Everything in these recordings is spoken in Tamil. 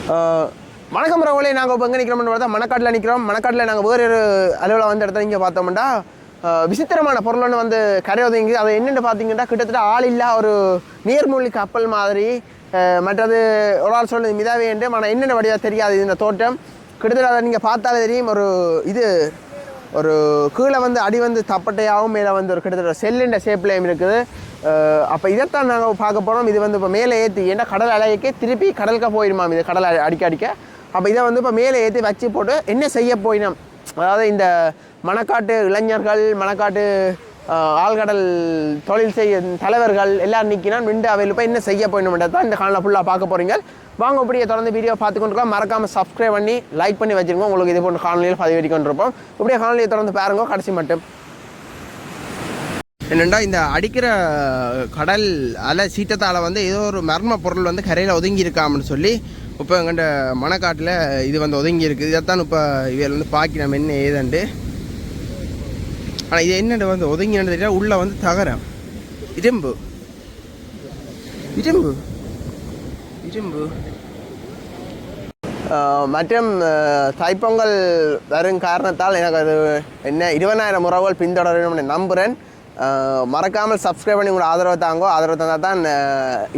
வணக்கம் ரவலே. நாங்கள் இப்போ எங்கே நிற்கிறோம்னு பார்த்தா மணக்காட்டில் நிற்கிறோம். மணக்காட்டில் நாங்கள் வேறு ஒரு அளவில் வந்து இடத்துல இங்கே பார்த்தோம்னா விசித்திரமான பொருள்னு வந்து கரை ஒதுங்கி அதை என்னென்னு பார்த்தீங்கன்னா கிட்டத்தட்ட ஆள் இல்லா ஒரு நீர்மூழ்கி கப்பல் மாதிரி. மற்றது ஒரு ஆள் சொன்னது மிதாவே என்று ஆனால் என்னென்ன வடிவாக தெரியாது இந்த தோட்டம். கிட்டத்தட்ட அதை நீங்கள் பார்த்தாலே தெரியும். ஒரு கீழே வந்து அடி வந்து தப்பட்டையாகவும் மேலே வந்து ஒரு கிட்டத்தட்ட செல்லுன்ற ஷேப்லேயும் இருக்குது. அப்போ இதைத்தான் நாங்கள் பார்க்க போகிறோம். இது வந்து இப்போ மேலே ஏற்றி ஏன்னா கடல் அலையக்கே திருப்பி கடலுக்கு போயிடுமாம். இது கடல் அடிக்க அப்போ இதை வந்து இப்போ மேலே ஏற்றி வச்சு போட்டு என்ன செய்ய போயினோம், அதாவது இந்த மணக்காட்டு இளைஞர்கள், மணக்காட்டு ஆழ்கடல் தொழில் செய்ய தலைவர்கள் எல்லோரும் நிற்கினா நின்று அவையில் போய் என்ன செய்ய போயிடணும்ன்றது தான் இந்த காலையில் ஃபுல்லாக பார்க்க போகிறீங்க. வாங்க இப்படியே தொடர்ந்து வீடியோ பார்த்துக்கொண்டிருக்கோம். மறக்காமல் சப்ஸ்கிரைப் பண்ணி லைக் பண்ணி வச்சுருக்கோம். உங்களுக்கு இது போன்ற காணொலியில் பதிவேற்றி கொண்டிருப்போம். இப்படியே காணொலியை தொடர்ந்து பாருங்க கடைசி மட்டும். என்னென்னா இந்த அடிக்கிற கடல் அலை சீற்றத்தால் வந்து ஏதோ ஒரு மர்ம பொருள் வந்து கரையில் ஒதுங்கி இருக்காம்னு சொல்லி இப்போ எங்கள்கிட்ட மணக்காட்டில் இது வந்து ஒதுங்கி இருக்குது. இதைத்தான் இப்போ இதில் வந்து பார்க்கணும் என்ன ஏதாண்டு. ஆனால் இது என்னென்ன வந்து ஒதுங்கினு தெரியல. உள்ளே வந்து தகரம் இரும்பு இரும்பு இரும்பு மற்றும் தைப்பொங்கல் வரும் காரணத்தால் எனக்கு அது என்ன 20,000 உறவுகள் பின்தொடரணும்னு நம்புகிறேன். மறக்காமல் சப்ஸ்கிரைப் பண்ணி உங்களோட ஆதரவை தாங்கோ. ஆதரவு தந்தால் தான்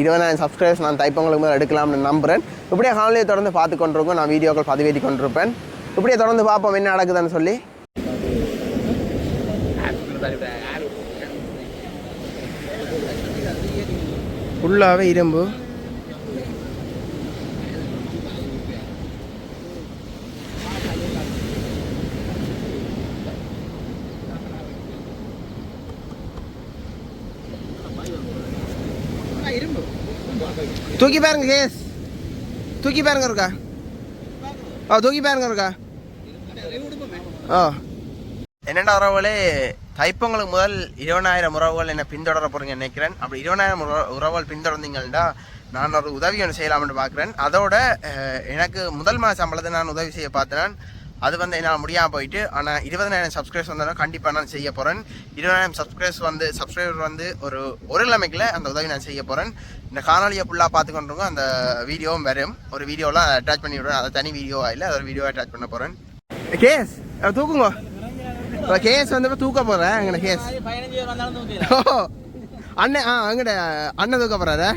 20,000 சப்ஸ்கிரைபர்ஸ் நான் தைப்பொங்கலுக்கு மேலே எடுக்கலாம்னு நம்புகிறேன். இப்படியே காணொலியை தொடர்ந்து பார்த்து கொண்டிருக்கோம். நான் வீடியோக்கள் பதிவேற்றி கொண்டிருப்பேன். இப்படியே தொடர்ந்து பார்ப்போம் என்ன நடக்குதுன்னு சொல்லி. ஃபுல்லாகவே இரும்பு. தூக்கி பாருங்க கேஸ், தூக்கி பாருங்க இருக்கா. தூக்கி பாருங்க இருக்கா. என்னென்ன உறவுகளே, தைப்பொங்கலுக்கு முதல் 20,000 உறவுகள் என்ன பின்தொடர போகிறீங்க நினைக்கிறேன். அப்படி 20,000 உறவுகள் பின்தொடர்ந்தீங்கன்னா நான் ஒரு உதவி ஒன்று செய்யலாம்னு பார்க்குறேன். அதோட எனக்கு முதல் மாத சம்பளத்தை நான் உதவி செய்ய பார்த்தேன். அது வந்து என்னால் முடியாமல் போயிட்டு. ஆனால் 20,000 சப்ஸ்கிரைபர்ஸ் வந்தாலும் கண்டிப்பாக நான் செய்ய போகிறேன். 20,000 சப்ஸ்கிரைபர் வந்து ஒரு கிழமைக்குள்ள அந்த உதவி நான் செய்ய போகிறேன். இந்த காணொலியை ஃபுல்லாக பார்த்துக்கொண்டிருக்கோம். அந்த வீடியோவும் வரும். ஒரு வீடியோலாம் அட்டாச் பண்ணி விடுறேன். அதை தனி வீடியோவாக இல்லை, அதை ஒரு வீடியோவை அட்டாச் பண்ண போகிறேன். கேஸ் தூக்குங்க. கேஸ் வந்து இப்போ தூக்க போகிறேன். எங்கட கேஸ் அண்ணன் எங்கட அண்ணன் தூக்க போகிறாரு.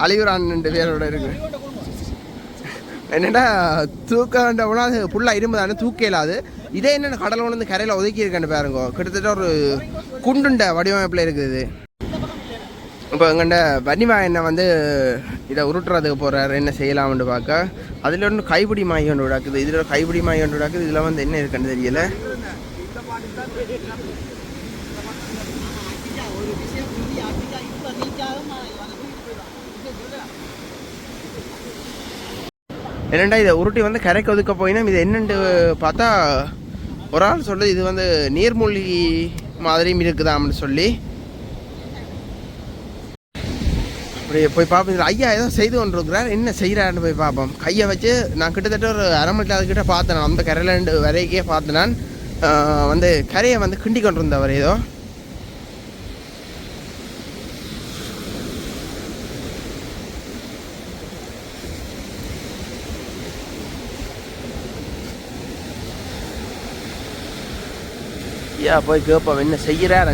அழியூர் அண்ணன் பேரோட இருக்கு. என்னென்னா தூக்க வேண்டவுனா அது ஃபுல்லாக இரும்பு தானே, தூக்க இல்லாது. இதே என்னென்ன கடல் கொண்டு வந்து கரையில் ஒதுக்கி இருக்கேன்னு பாருங்க. கிட்டத்தட்ட ஒரு குண்டுண்ட வடிவமைப்பில் இருக்குது. இப்போ எங்கள்கிட்ட வன்னிமா என்ன வந்து இதை உருட்டுறதுக்கு போகிறார். என்ன செய்யலாம்னு பார்க்க அதில் ஒன்று கைப்பிடி மாய் ஒன்று விடாக்குது. இதில் ஒரு கைப்பிடி மாய் ஒன்று விடாக்குது. இதில் வந்து என்ன இருக்குன்னு தெரியல. என்னெண்டா இதை உருட்டி வந்து கரைக்கு ஒதுக்க போயினா இது என்னென்று பார்த்தா ஒரு ஆள் சொல்லுது இது வந்து நீர்மூழ்கி மாதிரியும் இருக்குதாம்னு சொல்லி. அப்படி போய் பார்ப்போம். இதில் ஐயா ஏதோ செய்து கொண்டிருக்கிறார். என்ன செய்கிறாருன்னு போய் பார்ப்போம். கையை வச்சு நான் கிட்டத்தட்ட ஒரு அரை மணி அதுக்கிட்ட பார்த்தேன். அந்த கரையில் வரைக்கே பார்த்தேன். நான் வந்து கரையை வந்து கிண்டி கொண்டு இருந்தவர் ஏதோ. ஐயா போய் கேட்போம் என்ன செய்கிறாரு.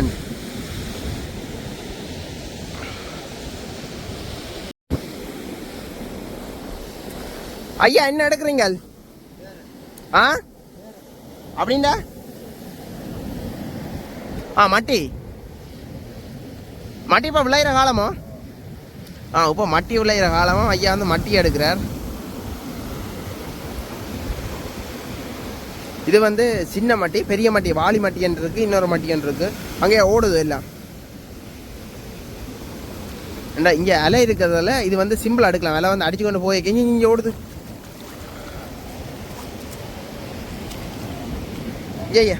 ஐயா என்ன எடுக்கிறீங்க அப்படின்னா மட்டி இப்போ விளையிற காலமோ? இப்போ மட்டி விளையிற காலமோ. ஐயா வந்து மட்டி எடுக்கிறார். இது வந்து சின்ன மட்டி, பெரிய மட்டி, வாளி மட்டின்னு இருக்கு, இன்னொரு மட்டின்னு இருக்கு. அங்கே ஓடுது எல்லாம். இங்கே அலை இருக்கிறதால இது வந்து சிம்பிள் அடுக்கலாம். அலை வந்து அடிச்சு கொண்டு போய் இங்கே ஓடுது. ஐயா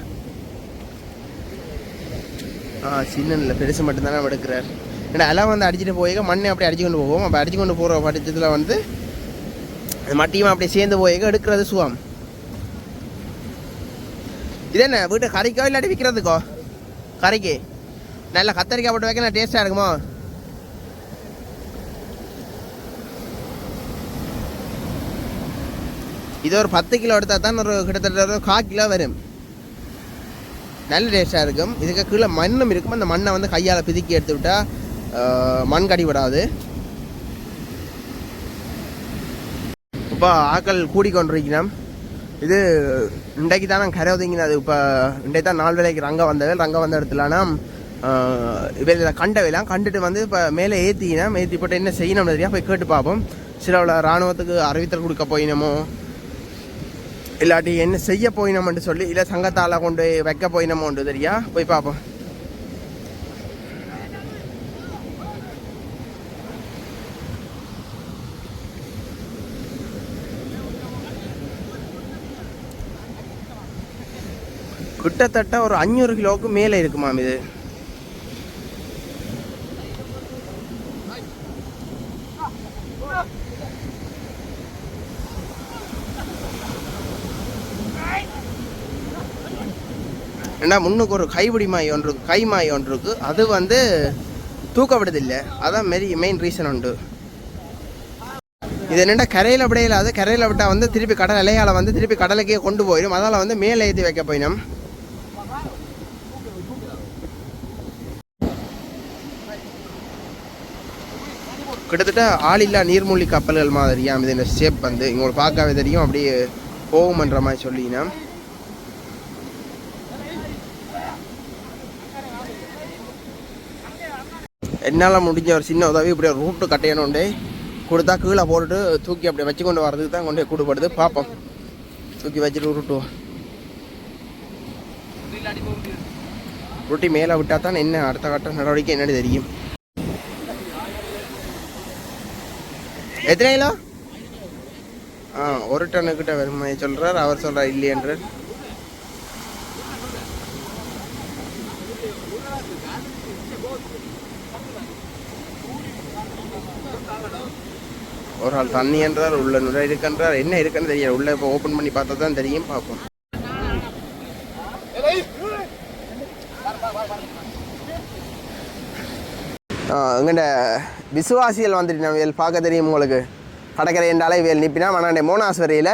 சின்ன இல்லை, பெருசு மட்டும்தானே எடுக்கிறார். ஏன்னா அலை வந்து அடிச்சுட்டு போய் மண்ணை அப்படியே அடிச்சு கொண்டு போவோம். அப்போ அடிச்சு கொண்டு போகிற பட்சத்தில் வந்து மட்டியும் அப்படியே சேர்ந்து போய் எடுக்கிறது சுகம். இது என்ன வீட்டு கறிக்கோ இல்லாட்டி விற்கிறதுக்கோ? கறிக்கு நல்லா கத்தரிக்காய் போட்டு வைக்க டேஸ்ட்டாக இருக்குமோ? இது ஒரு 10 கிலோ எடுத்தால் தான் ஒரு கிட்டத்தட்ட ஒரு 1/4 கிலோ வரும். நல்ல டேஸ்ட்டாக இருக்கும். இதுக்கு கீழே மண்ணும் இருக்கும். அந்த மண்ணை வந்து கையால் பிதுக்கி எடுத்து விட்டால் மண் கடி விடாது. இப்போ ஆக்கள் கூடிக்கொண்டிருக்கிறோம். இது இன்றைக்கு தான் நான் கரை ஒதுங்கினது. இப்போ இன்றைக்கு தான் 4 வேலைக்கு ரங்க வந்த இடத்துலனா இதில் கண்டவையெல்லாம் கண்டுட்டு வந்து இப்போ மேலே ஏற்றினோம். ஏற்றி போட்டு என்ன செய்யணும் தெரியா போய் கேட்டு பார்ப்போம். சில இராணுவத்துக்கு அறிவித்தல் கொடுக்க போயினமோ இல்லாட்டி என்ன செய்ய போயினோம்னு சொல்லி இல்லை சங்கத்தால் கொண்டு வைக்க போயினமோன்று தெரியா போய் பார்ப்போம். கிட்டத்தட்ட ஒரு 500 கிலோவுக்கு மேலே இருக்குமாம் இது. ஏன்னா முன்னுக்கு ஒரு கைப்பிடி மாய் ஒன்று இருக்கு, கை மாய் ஒன்று இருக்கு. அது வந்து தூக்க விடுதில்லை. அதான் மெயின் ரீசன் உண்டு. இது என்னென்னா கரையில் அப்படியே இல்லாது. கரையில் விட்டால் வந்து திருப்பி கடல் அலையால் வந்து திருப்பி கடலுக்கே கொண்டு போயிடும். அதால் வந்து மேலே ஏற்றி வைக்க போயிடும். கிட்டத்தட்ட ஆளில்லா நீர்மூழ்கி கப்பல்கள் மாதிரியாம் இது. இந்த ஷேப் வந்து உங்களுக்கு பார்க்கவே தெரியும். அப்படியே போகுமன்ற மாதிரி சொல்லினா என்னால் முடிஞ்ச ஒரு சின்ன உதவி இப்படி ஒரு ரூட்டு கட்டையணுண்டே கொடுத்தா கீழே போட்டுட்டு தூக்கி அப்படியே வச்சு கொண்டு வரதுக்கு தான் கொண்டு கூடுபடுது. பார்ப்போம். தூக்கி வச்சுட்டு உருட்டுவோம். ரொட்டி மேலே விட்டால் தான் என்ன அடுத்த கட்ட நடவடிக்கை என்னன்னு தெரியும். எத்தனை கிலோ? 1 டன்னுக்கிட்ட வருமா சொல்கிறார். அவர் சொல்கிறார் இல்லையன்றார். ஒரு ஆள் தண்ணி என்றார். உள்ள நுரை இருக்குன்றார். என்ன இருக்குன்னு தெரியாது. உள்ள இப்போ ஓப்பன் பண்ணி பார்த்தா தான் தெரியும். பார்ப்போம். எங்கள்ட விசுவாசிகள் வந்துட்டு நம்ம பார்க்க தெரியும் உங்களுக்கு. கடற்கரை என்றாலே வேல் நிப்பினா மனாண்டே மோனாஸ் வரையில்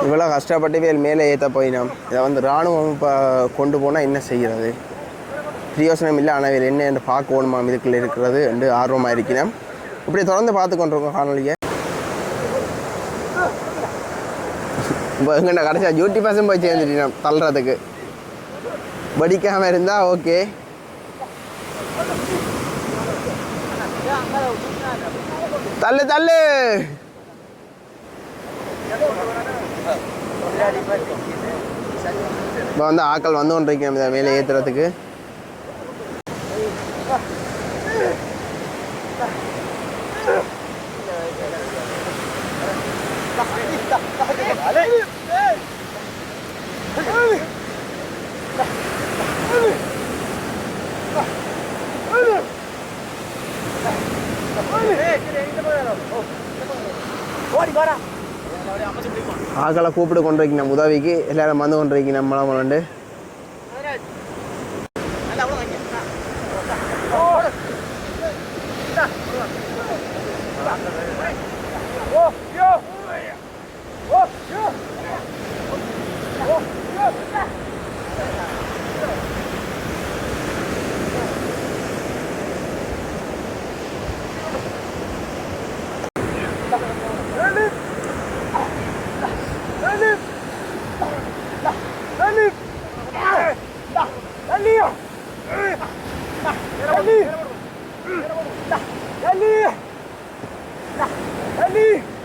இவ்வளோ கஷ்டப்பட்டு வேல் மேலே ஏற்ற போயினோம். இதை வந்து இராணுவம் இப்போ கொண்டு போனால் என்ன செய்கிறது? பிரயோசனம் இல்லை. ஆனால் வேறு என்ன என்று பார்க்கணுமா இதுக்குள்ளே இருக்கிறது என்று ஆர்வமாக இருக்கிறேன். இப்படி தொடர்ந்து பார்த்து கொண்டிருக்கோம் காணொலியை. இப்போ எங்கள்கிட்ட கடைசியாக 50% போய் சேர்ந்துட்டோம் தள்ளுறதுக்கு. படிக்காமல் இருந்தால் ஓகே. தள்ளு தள்ளு. இப்போ வந்து ஆக்கள் வந்து கொண்டிருக்கோம் இதை மேலே ஏற்றுறதுக்கு. ஆக்களை கூப்பிட்டு கொண்டிருக்கணும் உதவிக்கு. எல்லாரும் வந்து கொண்டிருக்கணும் மழை மலண்டு. Ali!